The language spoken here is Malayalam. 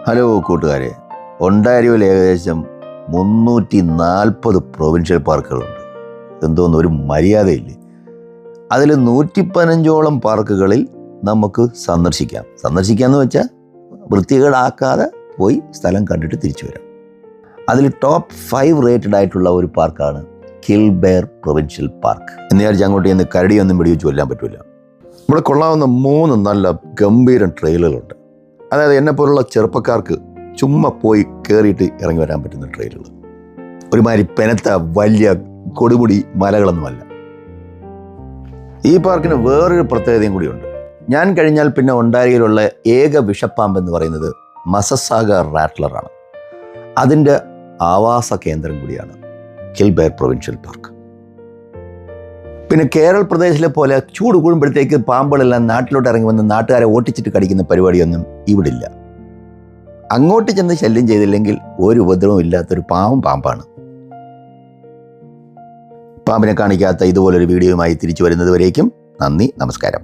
ഹലോ കൂട്ടുകാരെ, ഒണ്ടാരിയോയിൽ ഏകദേശം 340 പ്രൊവിൻഷ്യൽ പാർക്കുകളുണ്ട്. എന്തോന്ന് ഒരു മര്യാദയില്ലേ? അതിൽ 115ഓളം പാർക്കുകളിൽ നമുക്ക് സന്ദർശിക്കാമെന്ന് വെച്ചാൽ വൃത്തികേടാക്കാതെ പോയി സ്ഥലം കണ്ടിട്ട് തിരിച്ചു വരാം. അതിൽ ടോപ്പ് 5 റേറ്റഡ് ആയിട്ടുള്ള ഒരു പാർക്കാണ് കിൽബെയർ പ്രൊവിൻഷ്യൽ പാർക്ക്. എന്ന് വിചാരിച്ച് അങ്ങോട്ട് ചെന്ന് കരടിയൊന്നും വെടിവെച്ച് കൊല്ലാൻ പറ്റില്ല. ഇവിടെ കൊള്ളാവുന്ന 3 നല്ല ഗംഭീരം ട്രെയിലുകളുണ്ട്. അതായത് എന്നെപ്പോലുള്ള ചെറുപ്പക്കാർക്ക് ചുമ്മാ പോയി കയറിയിട്ട് ഇറങ്ങി വരാൻ പറ്റുന്ന ട്രെയിലുകൾ. ഒരുമാതിരി പെനത്ത വലിയ കൊടുമുടി മലകളൊന്നുമല്ല. ഈ പാർക്കിന് വേറൊരു പ്രത്യേകതയും കൂടിയുണ്ട്. ഞാൻ കഴിഞ്ഞാൽ പിന്നെ ഒണ്ടാരിയോയിലുള്ള ഏക വിഷപ്പാമ്പ് എന്ന് പറയുന്നത് മസസാഗ റാറ്റ്ലറാണ്. അതിൻ്റെ ആവാസ കേന്ദ്രം കൂടിയാണ് കിൽബെയർ പ്രൊവിൻഷ്യൽ പാർക്ക്. പിന്നെ കേരള പ്രദേശിലെ പോലെ ചൂട് കൂടുമ്പോഴത്തേക്ക് പാമ്പുകളെല്ലാം നാട്ടിലോട്ട് ഇറങ്ങി വന്ന് നാട്ടുകാരെ ഓട്ടിച്ചിട്ട് കടിക്കുന്ന പരിപാടിയൊന്നും ഇവിടെ ഇല്ല. അങ്ങോട്ട് ചെന്ന് ശല്യം ചെയ്തില്ലെങ്കിൽ ഒരു ഉപദ്രവവും ഇല്ലാത്തൊരു പാമ്പാണ്. പാമ്പിനെ കാണിക്കാത്ത ഇതുപോലൊരു വീഡിയോയുമായി തിരിച്ചു വരുന്നത് വരേക്കും നന്ദി, നമസ്കാരം.